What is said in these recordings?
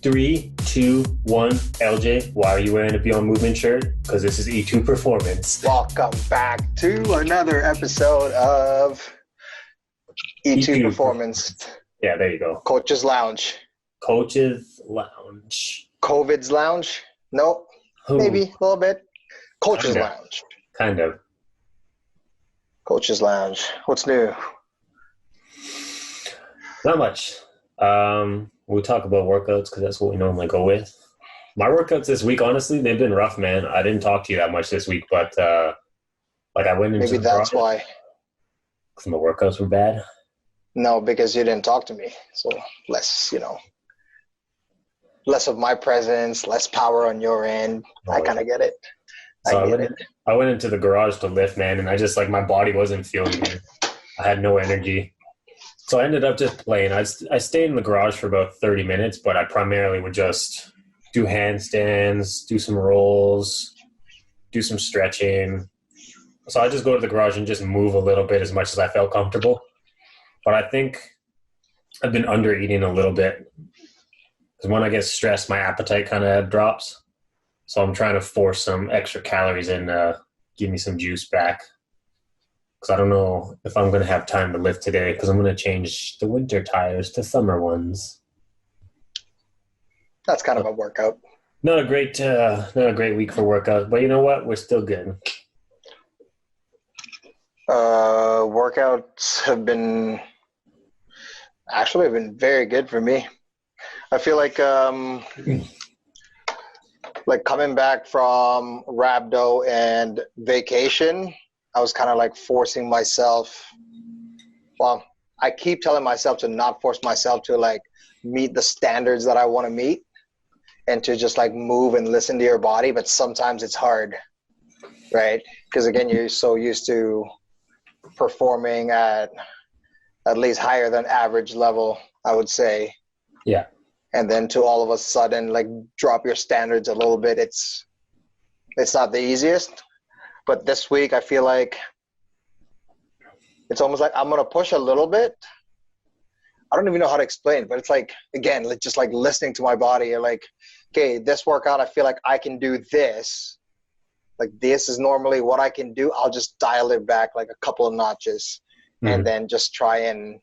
Three, two, one. Eljay, why are you wearing a Beyond Movement shirt? Because this is E2 Performance. Welcome back to another episode of E2 Performance. Yeah, there you go. Coach's Lounge. Coach's Lounge. COVID's Lounge? Nope. Maybe a little bit. Coach's Lounge. Kind of. Coach's Lounge. What's new? Not much. We'll talk about workouts because that's what we normally go with. My workouts this week, honestly, they've been rough, man. I didn't talk to you that much this week, but I went into maybe that's why. Because my workouts were bad. No, because you didn't talk to me. So less of my presence, less power on your end. I kind of get it. I went into the garage to lift, man, and I just, my body wasn't feeling good. I had no energy. So I ended up just playing. I stayed in the garage for about 30 minutes, but I primarily would just do handstands, do some rolls, do some stretching. So I just go to the garage and just move a little bit as much as I felt comfortable. But I think I've been under eating a little bit because when I get stressed, my appetite kind of drops. So I'm trying to force some extra calories in to give me some juice back. Because I don't know if I'm going to have time to lift today because I'm going to change the winter tires to summer ones. That's kind of a workout. Not a great week for workouts, but you know what? We're still good. Workouts have been very good for me. I feel like coming back from rhabdo and vacation, I was kind of forcing myself. Well, I keep telling myself to not force myself to meet the standards that I want to meet and to just move and listen to your body. But sometimes it's hard, right? Because again, you're so used to performing at least higher than average level, I would say. Yeah. And then to all of a sudden, drop your standards a little bit. It's not the easiest. But this week, I feel like it's almost like I'm going to push a little bit. I don't even know how to explain it, but it's again, just listening to my body. You're okay, this workout, I feel like I can do this. This is normally what I can do. I'll just dial it back a couple of notches and then just try and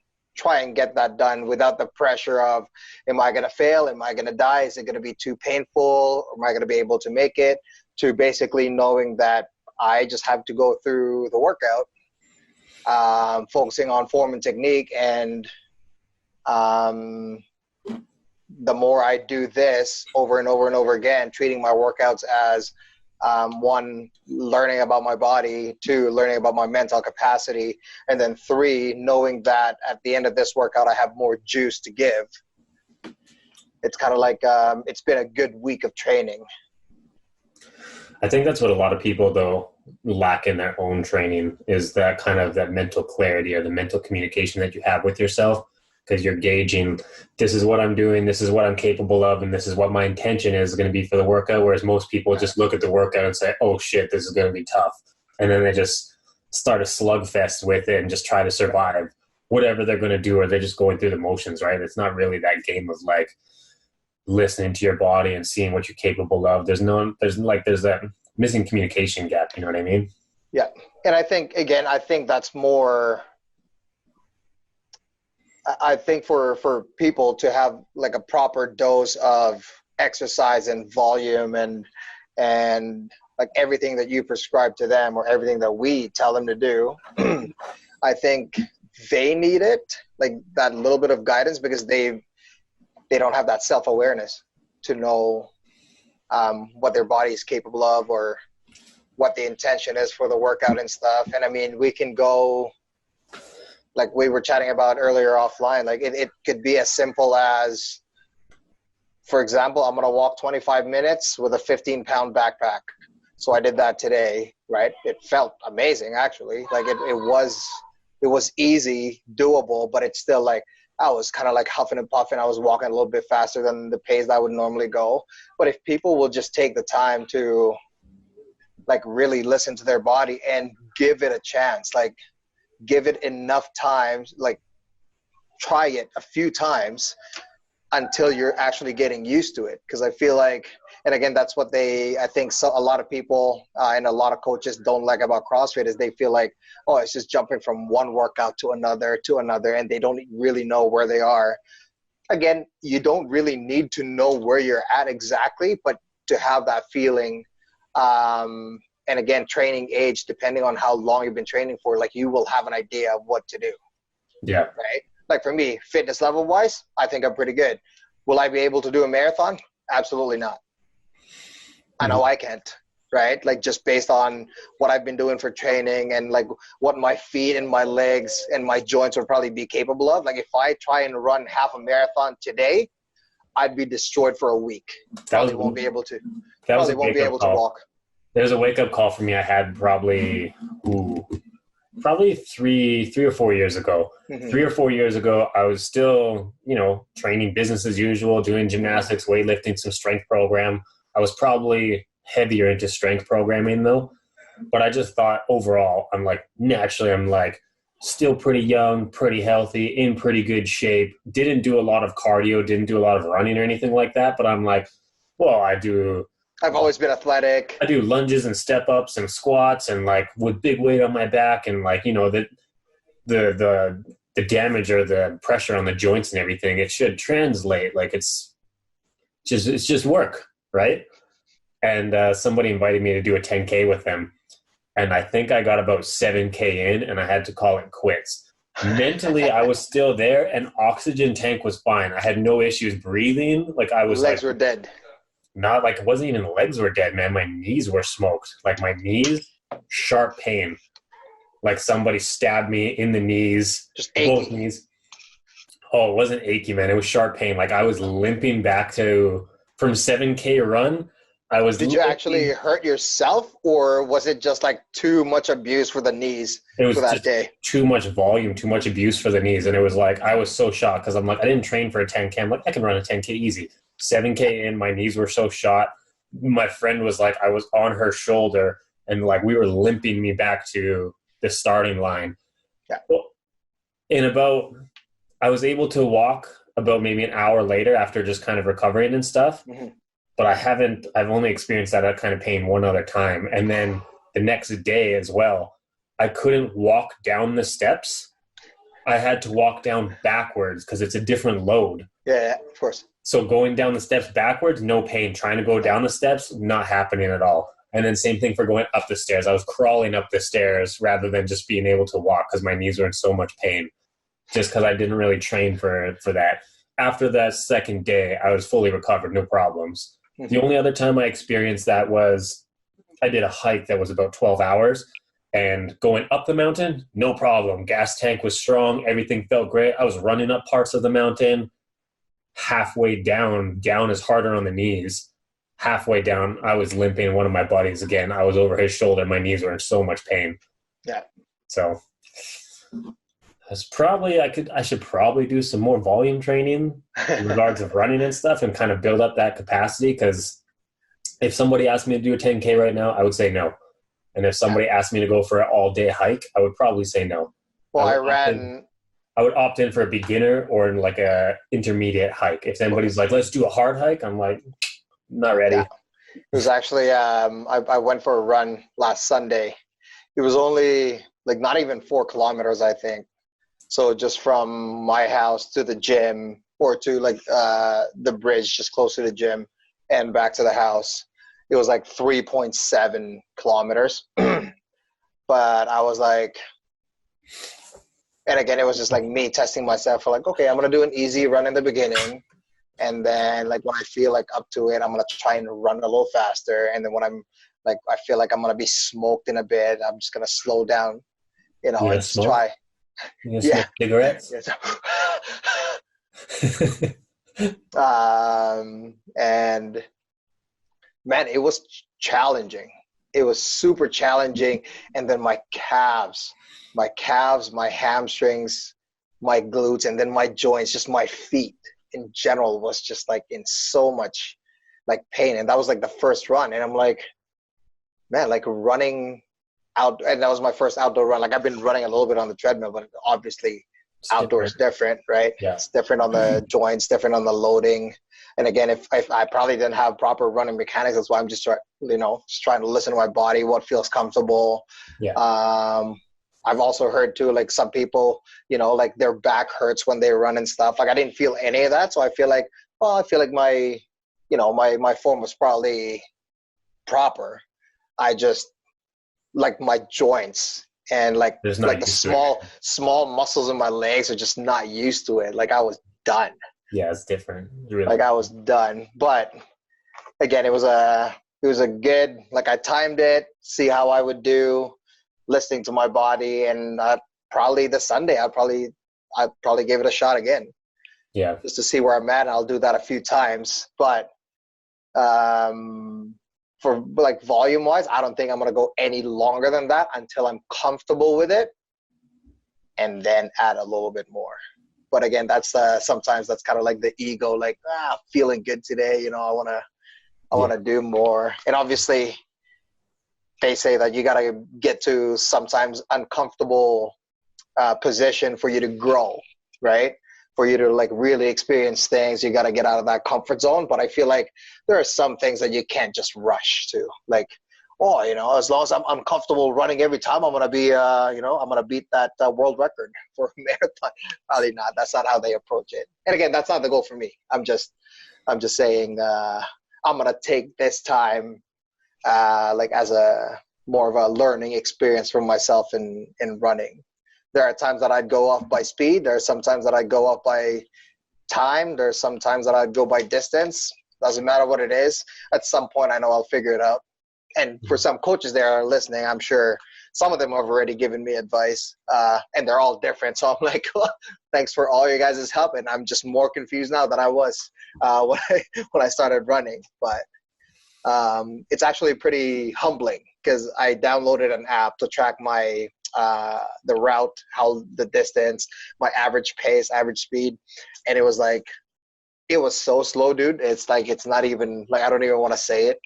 get that done without the pressure of, am I going to fail? Am I going to die? Is it going to be too painful? Am I going to be able to make it? To basically knowing that I just have to go through the workout, focusing on form and technique. And the more I do this over and over and over again, treating my workouts as one, learning about my body, two, learning about my mental capacity, and then three, knowing that at the end of this workout, I have more juice to give. It's kind of it's been a good week of training. I think that's what a lot of people, though, lack in their own training is that kind of that mental clarity or the mental communication that you have with yourself, because you're gauging, this is what I'm doing, this is what I'm capable of, and this is what my intention is going to be for the workout, whereas most people just look at the workout and say, oh, shit, this is going to be tough. And then they just start a slugfest with it and just try to survive whatever they're going to do, or they're just going through the motions, right? It's not really that game of listening to your body and seeing what you're capable of. There's that missing communication gap. You know what I mean? Yeah. And I think that's more, I think for people to have a proper dose of exercise and volume and everything that you prescribe to them or everything that we tell them to do, I think they need it, that little bit of guidance, because they don't have that self-awareness to know what their body is capable of or what the intention is for the workout and stuff. And I mean, we can go, we were chatting about earlier offline, it could be as simple as, for example, I'm going to walk 25 minutes with a 15-pound backpack. So I did that today, right? It felt amazing, actually. It was easy, doable, but it's still I was kind of huffing and puffing. I was walking a little bit faster than the pace that I would normally go. But if people will just take the time to really listen to their body and give it a chance, give it enough times, try it a few times, until you're actually getting used to it. Because I feel like, and again, that's what I think a lot of people and a lot of coaches don't like about CrossFit is they feel like, oh, it's just jumping from one workout to another, and they don't really know where they are. Again, you don't really need to know where you're at exactly, but to have that feeling, and again, training age, depending on how long you've been training for, like you will have an idea of what to do. Yeah. Right? Like for me, fitness level wise, I think I'm pretty good. Will I be able to do a marathon? Absolutely not. I know I can't, right? Like just based on what I've been doing for training and like what my feet and my legs and my joints would probably be capable of. Like if I try and run half a marathon today, I'd be destroyed for a week. Probably won't be able to walk. There's a wake up call for me I had probably 3 or 4 years ago. 3 or 4 years ago, I was still, training business as usual, doing gymnastics, weightlifting, some strength program. I was probably heavier into strength programming though. But I just thought overall, I'm still pretty young, pretty healthy, in pretty good shape. Didn't do a lot of cardio, didn't do a lot of running or anything like that. But I'm like, well, I've always been athletic. I do lunges and step ups and squats and like with big weight on my back and like, the damage or the pressure on the joints and everything, it should translate. Like it's just work. Right. And somebody invited me to do a 10K with them. And I think I got about 7K in and I had to call it quits. Mentally, I was still there and oxygen tank was fine. I had no issues breathing. Like I was legs were dead. Not like it wasn't even the legs were dead, man. My knees were smoked. Like my knees, sharp pain. Like somebody stabbed me in the knees. Just achy. Both knees. Oh, it wasn't achy, man. It was sharp pain. Like I was limping back from 7K run. Did you actually hurt yourself or was it just like too much abuse for the knees for that day? Too much volume, too much abuse for the knees. And it was like, I was so shocked because I'm like, I didn't train for a 10K. I'm like, I can run a 10K easy. 7K in, my knees were so shot. My friend was like, I was on her shoulder and like we were limping me back to the starting line. Yeah. Well, I was able to walk about maybe an hour later after just kind of recovering and stuff. Mm-hmm. But I've only experienced that kind of pain one other time. And then the next day as well, I couldn't walk down the steps. I had to walk down backwards because it's a different load. Yeah, of course. So going down the steps backwards, no pain. Trying to go down the steps, not happening at all. And then same thing for going up the stairs. I was crawling up the stairs rather than just being able to walk because my knees were in so much pain just because I didn't really train for that. After that second day, I was fully recovered, no problems. Mm-hmm. The only other time I experienced that was I did a hike that was about 12 hours. And going up the mountain, no problem. Gas tank was strong. Everything felt great. I was running up parts of the mountain. Halfway down is harder on the knees. Halfway down, I was limping. One of my buddies, again, I was over his shoulder. My knees were in so much pain. Yeah. So I should probably do some more volume training in regards of running and stuff and kind of build up that capacity. Because if somebody asked me to do a 10K right now, I would say no. And if somebody asked me to go for an all-day hike, I would probably say no. Well, I would opt in for a beginner or in like a intermediate hike. If anybody's like, let's do a hard hike, I'm like, not ready. Yeah. It was actually, I went for a run last Sunday. It was only like not even 4 kilometers, I think. So just from my house to the gym or to like the bridge just close to the gym and back to the house. It was like 3.7 kilometers. But I was like, and again, it was just like me testing myself for like, okay, I'm going to do an easy run in the beginning. And then like when I feel like up to it, I'm going to try and run a little faster. And then when I'm like, I feel like I'm going to be smoked in a bit, I'm just going to slow down, and just try. You smoke cigarettes? And man, it was challenging. It was super challenging. And then my calves, my hamstrings, my glutes, and then my joints, just my feet in general was just like in so much like pain. And that was like the first run. And I'm like, man, like running out, and that was my first outdoor run. Like I've been running a little bit on the treadmill, but obviously outdoors different, right? Yeah. It's different on the joints, different on the loading. And again, if I probably didn't have proper running mechanics, that's why I'm just trying to listen to my body, what feels comfortable. Yeah. I've also heard too, like some people, like their back hurts when they run and stuff. Like I didn't feel any of that. So I feel like, my, my form was probably proper. I just like my joints and like the small muscles in my legs are just not used to it. Like I was done. Yeah, it's different. Really. Like I was done. But again, it was a good, like I timed it, see how I would do, listening to my body, and probably the Sunday I probably gave it a shot again. Yeah. Just to see where I'm at, and I'll do that a few times. But for like volume wise, I don't think I'm gonna go any longer than that until I'm comfortable with it, and then add a little bit more. But again, that's sometimes that's kind of like the ego, like feeling good today, I wanna do more. And obviously, they say that you gotta get to sometimes uncomfortable position for you to grow, right? For you to like really experience things, you gotta get out of that comfort zone. But I feel like there are some things that you can't just rush to, like, as long as I'm comfortable running every time, I'm gonna be, I'm gonna beat that world record for a marathon. Probably not. That's not how they approach it. And again, that's not the goal for me. I'm just saying, I'm gonna take this time, like as a more of a learning experience for myself in running. There are times that I'd go off by speed. There are some times that I'd go off by time. There's some times that I'd go by distance. Doesn't matter what it is. At some point, I know I'll figure it out. And for some coaches that are listening, I'm sure some of them have already given me advice, and they're all different. So I'm like, well, thanks for all your guys' help. And I'm just more confused now than I was when I started running. But it's actually pretty humbling because I downloaded an app to track my the route, the distance, my average pace, average speed, and it was so slow, dude. It's like it's not even like I don't even want to say it.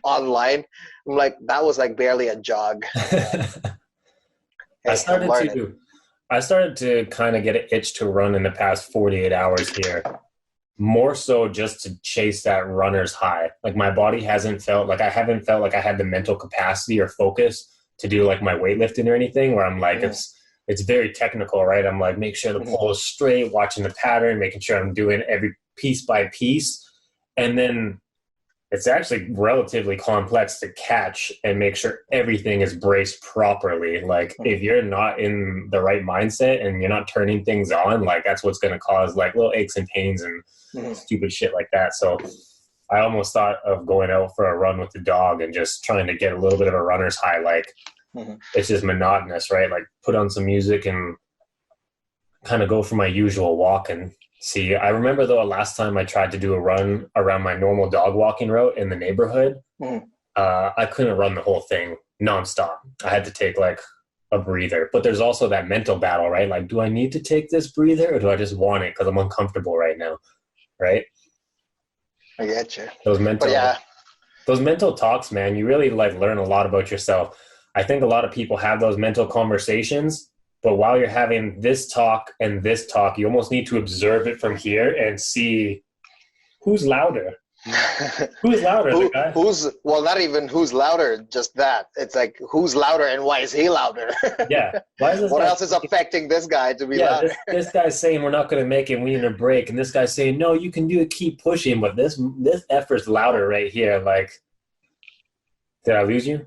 Online, I'm like that was like barely a jog. I started to kind of get an itch to run in the past 48 hours here, more so just to chase that runner's high. Like my body hasn't felt like I haven't felt like I had the mental capacity or focus to do like my weightlifting or anything where I'm like it's very technical, right? I'm like make sure the pole is straight, watching the pattern, making sure I'm doing every piece by piece, and then it's actually relatively complex to catch and make sure everything is braced properly. Like if you're not in the right mindset and you're not turning things on, like that's what's going to cause like little aches and pains and stupid shit like that. So I almost thought of going out for a run with the dog and just trying to get a little bit of a runner's high. Like it's just monotonous, right? Like put on some music and kind of go for my usual walk and see. I remember though last time I tried to do a run around my normal dog walking route in the neighborhood, I couldn't run the whole thing nonstop. I had to take like a breather. But there's also that mental battle, right? Like, do I need to take this breather or do I just want it because I'm uncomfortable right now, right? I get you. Those mental talks, man, you really like learn a lot about yourself. I think a lot of people have those mental conversations, but while you're having this talk and this talk, you almost need to observe it from here and see who's louder. Who's louder, the guy? Not even who's louder, just that. It's like, who's louder and why is he louder? Yeah. Why is this what else is affecting this guy to be louder? This guy's saying we're not going to make it, we need a break. And this guy's saying, no, you can do it, keep pushing. But this effort's louder right here. Like, did I lose you?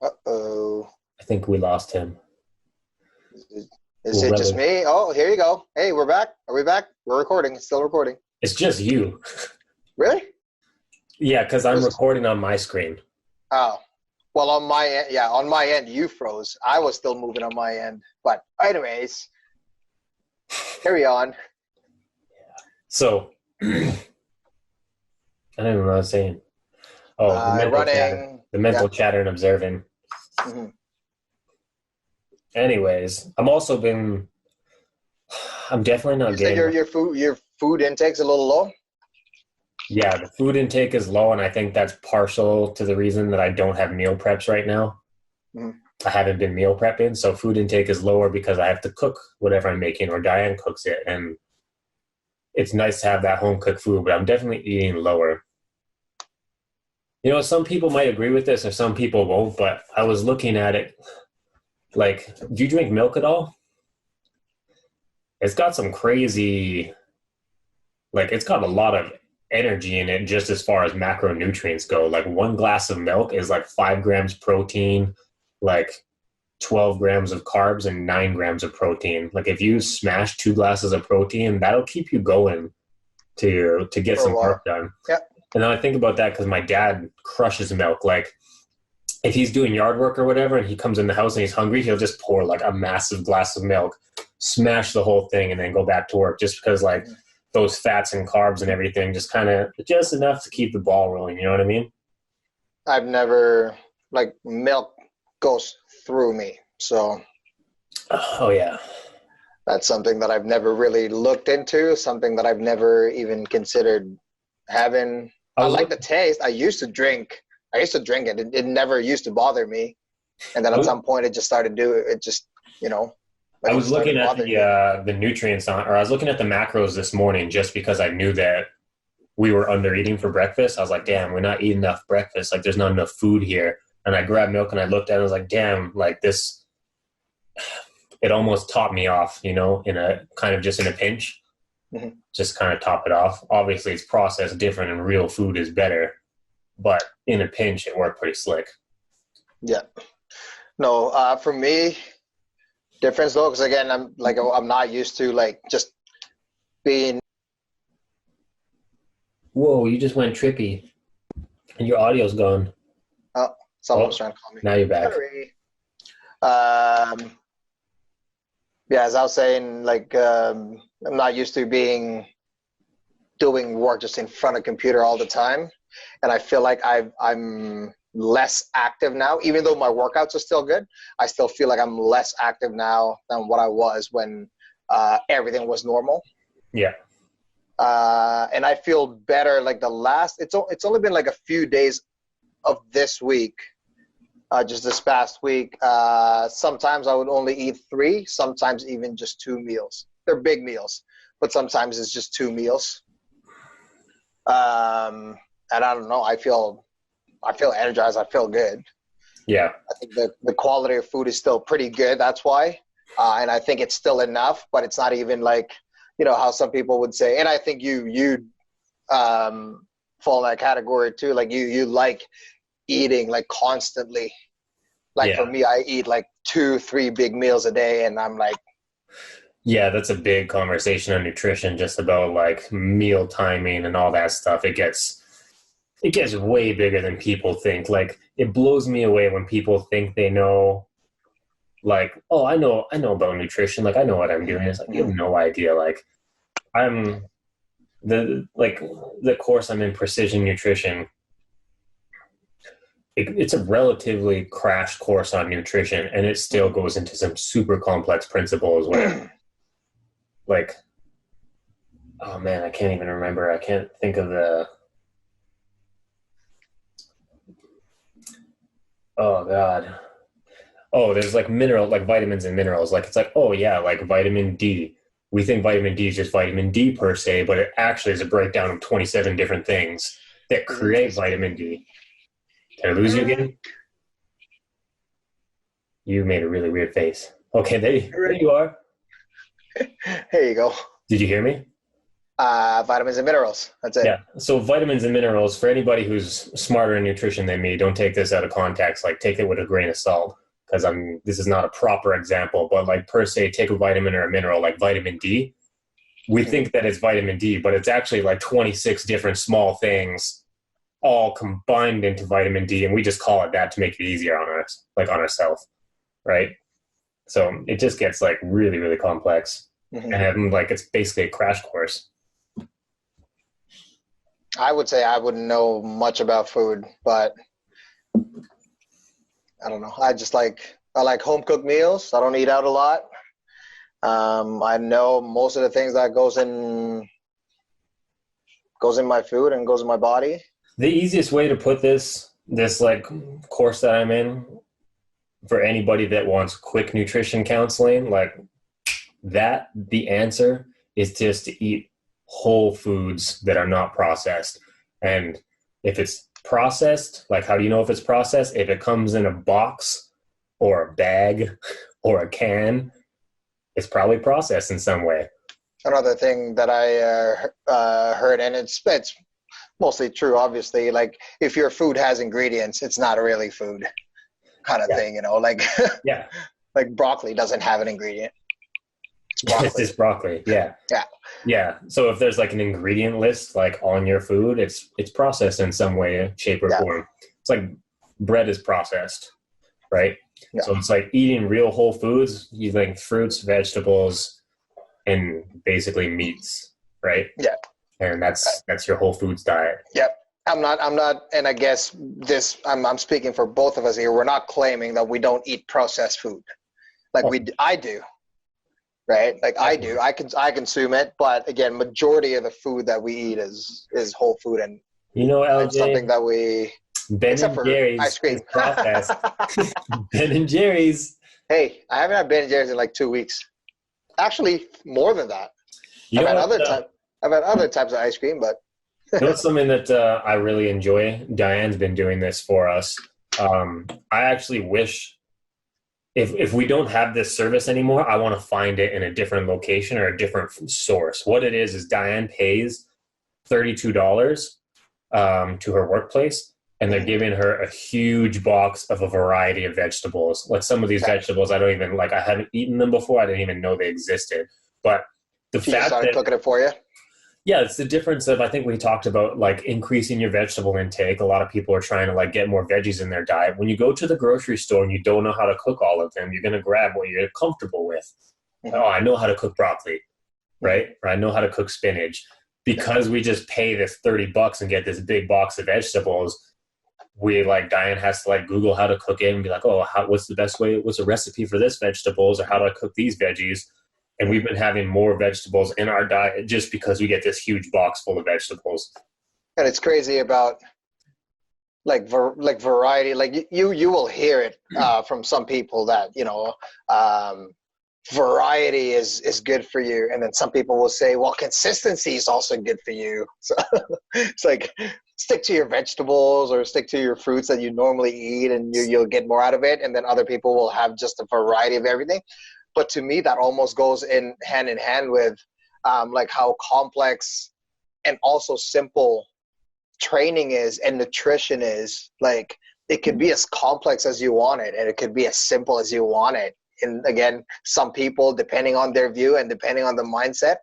Uh-oh. I think we lost him. Is it just me? Oh, here you go. Hey, we're back. Are we back? We're recording. It's still recording. It's just you. Really? Yeah, because I'm recording on my screen. Oh. Well, on my end, you froze. I was still moving on my end. But anyways, carry on. So, I don't even know what I was saying. Oh, the mental chatter and observing. Mm-hmm. Anyways, I'm definitely not getting. Your food intake's a little low? Yeah, the food intake is low, and I think that's partial to the reason that I don't have meal preps right now. Mhm. I haven't been meal prepping, so food intake is lower because I have to cook whatever I'm making, or Diane cooks it. And it's nice to have that home cooked food, but I'm definitely eating lower. You know, some people might agree with this or some people won't, but I was looking at it like, do you drink milk at all? It's got some crazy, like, it's got a lot of energy in it just as far as macronutrients go. Like, one glass of milk is like 5 grams protein, like 12 grams of carbs, and 9 grams of protein. Like, if you smash 2 glasses of protein, that'll keep you going to get For a some while. work done. Yeah. And then I think about that because my dad crushes milk. Like, if he's doing yard work or whatever and he comes in the house and he's hungry, he'll just pour like a massive glass of milk, smash the whole thing, and then go back to work, just because like those fats and carbs and everything just kind of just enough to keep the ball rolling. You know what I mean? I've never, like, milk goes through me. So Oh, yeah. that's something that I've never really looked into, something that I've never even considered having. I like the taste. I used to drink it. It never used to bother me. And then at some point it just started doing it. Just, you know, like I it was started looking at bothering me. the nutrients on, or I was looking at the macros this morning just because I knew that we were under eating for breakfast. I was like, damn, we're not eating enough breakfast. Like, there's not enough food here. And I grabbed milk and I looked at it. I was like, damn, like this, it almost topped me off, you know, in a kind of just in a pinch, just kind of top it off. Obviously, it's processed different and real food is better, but in a pinch, it worked pretty slick. Yeah. No, for me, difference though, because again, I'm not used to like just being. Whoa, you just went trippy and your audio's gone. Oh, someone was trying to call me. Now you're back. Sorry. Yeah, as I was saying, like I'm not used to doing work just in front of a computer all the time, and I feel like I'm less active now. Even though my workouts are still good, I still feel like I'm less active now than what I was when everything was normal. Yeah. And I feel better. Like it's only been like a few days of this week. Just this past week, sometimes I would only eat 3, sometimes even just 2 meals. They're big meals, but sometimes it's just 2 meals. And I don't know, I feel energized. I feel good. Yeah. I think the quality of food is still pretty good. That's why. And I think it's still enough, but it's not even like, you know, how some people would say, and I think you fall in that category too. Like you like eating like constantly. Like for me, I eat like 2-3 big meals a day, and I'm like, yeah, that's a big conversation on nutrition, just about like meal timing and all that stuff. It gets way bigger than people think. Like, it blows me away when people think they know, like, oh, I know about nutrition. Like, I know what I'm doing. It's like, you have no idea. Like, I'm the course I'm in, precision nutrition. It's a relatively crash course on nutrition, and it still goes into some super complex principles where, like, oh man, I can't even remember. I can't think of the. Oh God. Oh, there's like like vitamins and minerals. Like, it's like, oh yeah, like vitamin D. We think vitamin D is just vitamin D per se, but it actually is a breakdown of 27 different things that create vitamin D. Did I lose you again? You made a really weird face. Okay, there you are. Here you go. Did you hear me? Vitamins and minerals. That's it. Yeah. So vitamins and minerals, for anybody who's smarter in nutrition than me, don't take this out of context. Like, take it with a grain of salt, because this is not a proper example, but like per se, take a vitamin or a mineral like vitamin D. We think that it's vitamin D, but it's actually like 26 different small things all combined into vitamin D, and we just call it that to make it easier on us, like on ourselves, right? So it just gets like really, really complex, and like it's basically a crash course. I would say I wouldn't know much about food, but I don't know. I like home cooked meals. I don't eat out a lot. I know most of the things that goes in my food and goes in my body. The easiest way to put this like course that I'm in for anybody that wants quick nutrition counseling, like that, the answer is just to eat whole foods that are not processed. And if it's processed, like how do you know if it's processed? If it comes in a box or a bag or a can, it's probably processed in some way. Another thing that I heard, and it's mostly true, obviously, like if your food has ingredients, it's not really food kind of thing, you know, like yeah, like broccoli doesn't have an ingredient. It's broccoli. It's just broccoli. Yeah. Yeah. Yeah. So if there's like an ingredient list like on your food, it's processed in some way, shape, or form. It's like bread is processed, right? Yeah. So it's like eating real whole foods, using fruits, vegetables, and basically meats, right? Yeah. And that's your whole foods diet. Yep. I'm not, and I guess this, I'm speaking for both of us here. We're not claiming that we don't eat processed food. Like I do, right? Like I do, I consume it, but again, majority of the food that we eat is whole food, and you know, Eljay, it's something that we, Ben except and for Jerry's ice cream. processed. Ben and Jerry's. Hey, I haven't had Ben and Jerry's in like 2 weeks. Actually, more than that. I've had other types of ice cream, but you know, something that I really enjoy. Diane's been doing this for us. I actually wish if we don't have this service anymore, I want to find it in a different location or a different source. What it is Diane pays $32 to her workplace, and they're giving her a huge box of a variety of vegetables. Like some of these vegetables, I haven't eaten them before. I didn't even know they existed. But the fact that cooking it for you. Yeah, it's the difference of, I think we talked about like increasing your vegetable intake. A lot of people are trying to like get more veggies in their diet. When you go to the grocery store and you don't know how to cook all of them, you're going to grab what you're comfortable with. Mm-hmm. Oh, I know how to cook broccoli, right? Or I know how to cook spinach. Because we just pay this $30 and get this big box of vegetables, we like Diane has to like Google how to cook it and be like, oh, what's the best way? What's a recipe for this vegetables, or how do I cook these veggies? And we've been having more vegetables in our diet just because we get this huge box full of vegetables. And it's crazy about like variety. Like you will hear it from some people that, you know, variety is good for you. And then some people will say, well, consistency is also good for you. So it's like, stick to your vegetables or stick to your fruits that you normally eat, and you'll get more out of it. And then other people will have just a variety of everything. But to me, that almost goes hand in hand with like how complex and also simple training is and nutrition is. Like it could be as complex as you want it, and it could be as simple as you want it. And again, some people, depending on their view and depending on the mindset,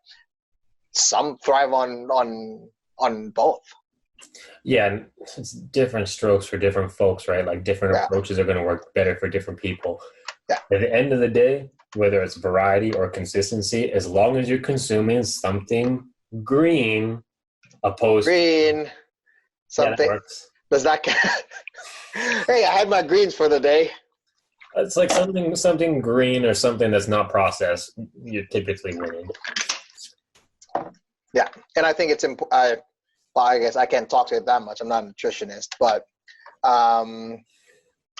some thrive on both. Yeah, and it's different strokes for different folks, right? Like different approaches are going to work better for different people. Yeah. At the end of the day, whether it's variety or consistency, as long as you're consuming something green, green, something that works. Does that count? Hey, I had my greens for the day. It's like something green or something that's not processed. You're typically winning. Yeah, and I think it's important. I guess I can't talk to it that much. I'm not a nutritionist, but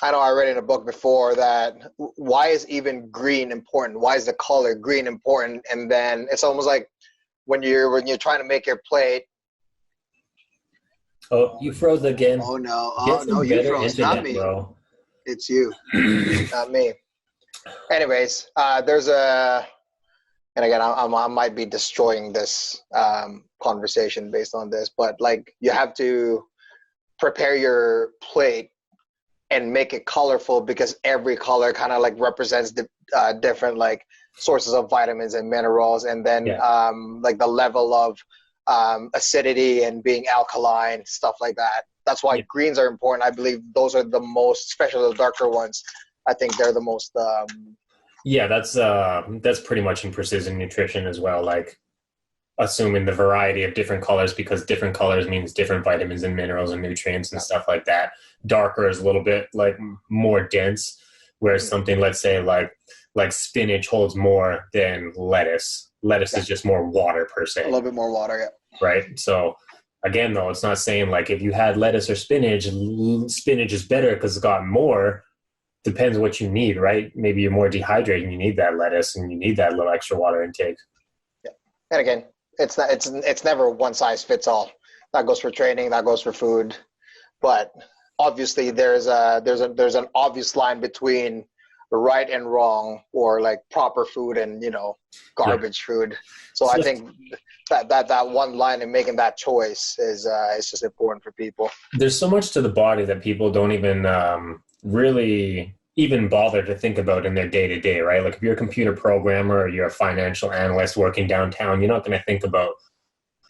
I know I read in a book before that why is even green important? Why is the color green important? And then it's almost like when you're trying to make your plate. Oh, you froze again. Oh no, you froze, not me. Bro. It's you, not me. Anyways, there's a, and again, I might be destroying this conversation based on this, but like you have to prepare your plate and make it colorful, because every color kind of like represents the different like sources of vitamins and minerals, and then like the level of acidity and being alkaline, stuff like that. That's why greens are important. I believe those are the most, especially the darker ones. I think they're the most. Yeah, that's pretty much in precision nutrition as well. Like assuming the variety of different colors, because different colors means different vitamins and minerals and nutrients and stuff like that. Darker is a little bit like more dense, whereas something, let's say like spinach holds more than lettuce. Lettuce is just more water per se. A little bit more water, yeah. Right. So again, though, it's not saying like if you had lettuce or spinach is better because it's got more. depends what you need, right? Maybe you're more dehydrated and you need that lettuce and you need that little extra water intake. Yeah. And again, it's never one size fits all. That goes for training, that goes for food. But obviously there's an obvious line between right and wrong, or like proper food and, you know, garbage food. So I think that one line and making that choice is just important for people. There's so much to the body that people don't even really even bother to think about in their day-to-day, right? Like if you're a computer programmer or you're a financial analyst working downtown, you're not going to think about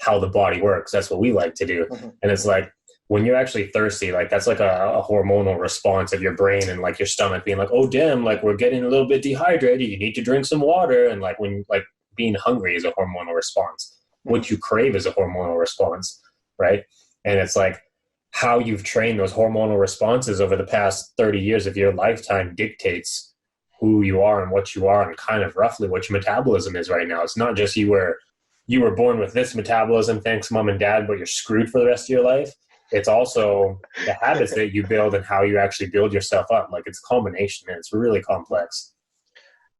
how the body works. That's what we like to do. Mm-hmm. And it's like, when you're actually thirsty, like that's like a hormonal response of your brain and like your stomach being like, oh damn, like we're getting a little bit dehydrated, you need to drink some water. And like when like being hungry is a hormonal response. What you crave is a hormonal response, right? And it's like how you've trained those hormonal responses over the past 30 years of your lifetime dictates who you are and what you are and kind of roughly what your metabolism is right now. It's not just you were born with this metabolism, thanks mom and dad, but you're screwed for the rest of your life. It's also the habits that you build and how you actually build yourself up. Like it's a combination and it's really complex.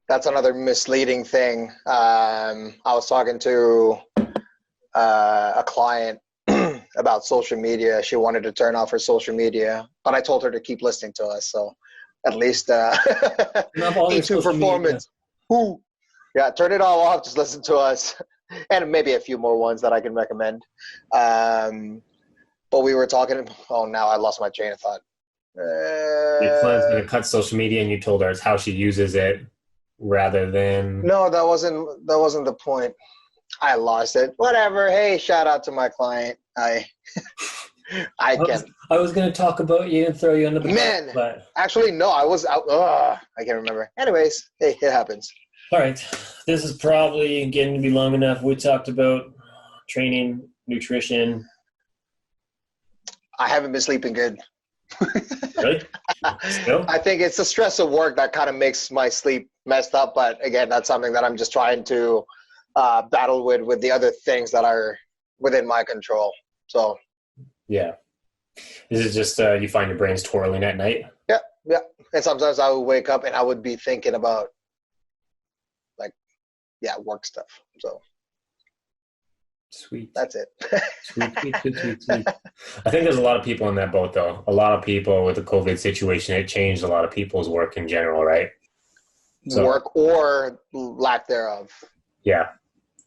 That's another misleading thing. I was talking to a client about social media. She wanted to turn off her social media, but I told her to keep listening to us. So at least E2 Performance. Ooh. Yeah, turn it all off. Just listen to us. And maybe a few more ones that I can recommend. But we were talking. Oh, now I lost my train of thought. Your client's going to cut social media, and you told her it's how she uses it, rather than. No, that wasn't the point. I lost it. Whatever. Hey, shout out to my client. I was going to talk about you and throw you under the bus, but actually, no. I was out. I can't remember. Anyways, hey, it happens. All right, this is probably getting to be long enough. We talked about training, nutrition. I haven't been sleeping good. Really? Still? I think it's the stress of work that kind of makes my sleep messed up. But again, that's something that I'm just trying to battle with the other things that are within my control. So. Yeah. Is it just you find your brain's twirling at night? Yeah. And sometimes I would wake up and I would be thinking about work stuff. So. Sweet. That's it. Sweet. I think there's a lot of people in that boat, though. A lot of people with the COVID situation, it changed a lot of people's work in general, right? So, work or lack thereof. Yeah.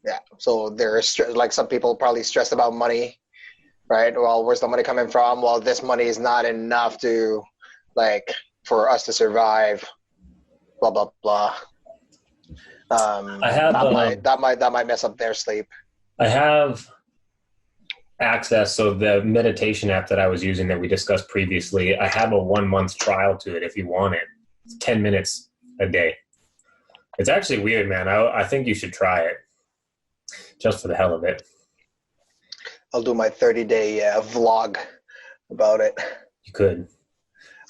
Yeah. So there's like some people probably stressed about money, right? Well, where's the money coming from? Well, this money is not enough to for us to survive. Blah blah blah. That might mess up their sleep. I have access. So the meditation app that I was using that we discussed previously, I have a 1-month trial to it if you want it. It's 10 minutes a day. It's actually weird, man. I think you should try it just for the hell of it. I'll do my 30-day vlog about it. You could.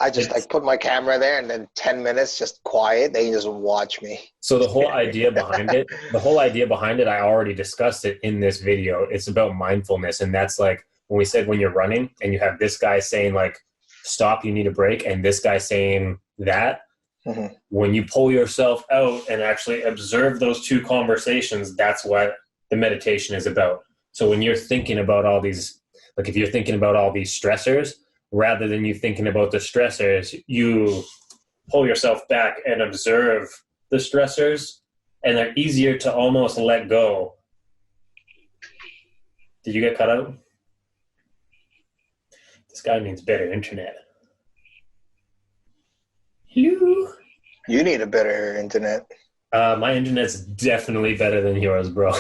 I just put my camera there and then 10 minutes just quiet. They can just watch me. So the whole idea behind it, I already discussed it in this video. It's about mindfulness. And that's like when we said when you're running and you have this guy saying like, stop, you need a break. And this guy saying that, mm-hmm. When you pull yourself out and actually observe those two conversations, that's what the meditation is about. So when you're thinking about all these, like if you're thinking about all these stressors, rather than you thinking about the stressors, you pull yourself back and observe the stressors, and they're easier to almost let go. Did you get cut out? This guy needs better internet. Hello? You need a better internet. My internet's definitely better than yours, bro.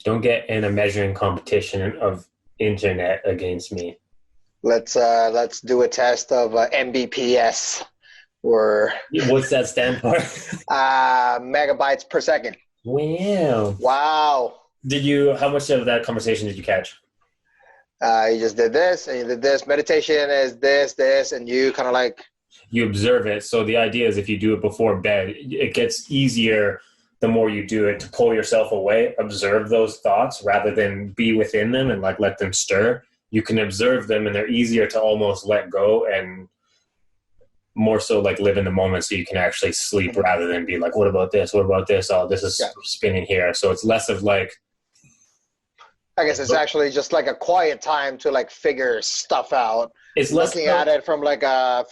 Don't get in a measuring competition of internet against me. Let's do a test of Mbps, or what's that stand for? Megabytes per second. Wow. How much of that conversation did you catch? You just did this and you did this. Meditation is this, and you kind of you observe it. So the idea is if you do it before bed, it gets easier the more you do it to pull yourself away, observe those thoughts rather than be within them and let them stir. You can observe them and they're easier to almost let go and more so like live in the moment so you can actually sleep rather than be like, what about this? What about this? Oh, this is spinning here. So it's less of like, I guess it's actually just like a quiet time to like figure stuff out. It's looking at it from like a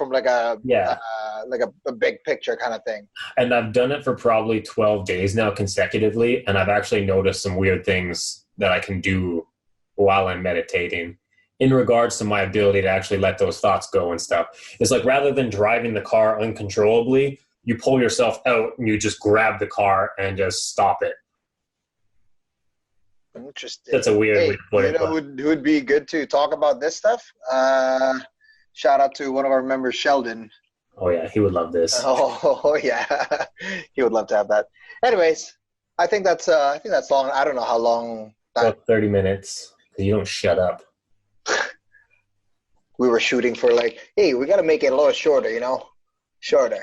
big picture kind of thing. And I've done it for probably 12 days now consecutively, and I've actually noticed some weird things that I can do while I'm meditating in regards to my ability to actually let those thoughts go and stuff. It's like rather than driving the car uncontrollably, you pull yourself out and you just grab the car and just stop it. Interesting. That's a weird way to put it. You know who would be good to talk about this stuff? Shout out to one of our members, Sheldon. Oh yeah, he would love this. Oh yeah, he would love to have that. Anyways, I think that's long. I don't know how long. About 30 minutes. You don't shut up. We were shooting for like, hey, we got to make it a little shorter, you know, shorter,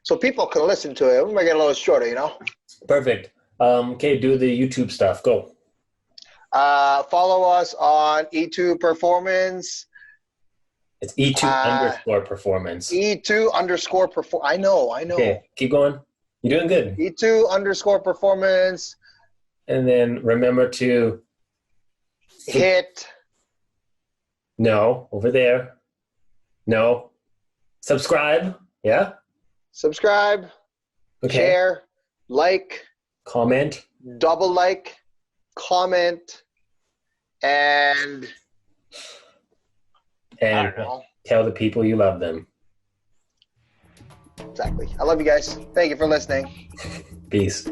so people can listen to it. We'll make it a little shorter, you know. Perfect. Okay, do the YouTube stuff. Go. Follow us on E2 Performance. It's E2 underscore performance. E2 underscore perform. I know. Okay, keep going. You're doing good. E2 underscore performance. And then remember to hit. No, over there. No. Subscribe. Yeah. Subscribe. Okay. Share. Like. Comment. Double like. Comment. And tell the people you love them. Exactly. I love you guys. Thank you for listening. Peace.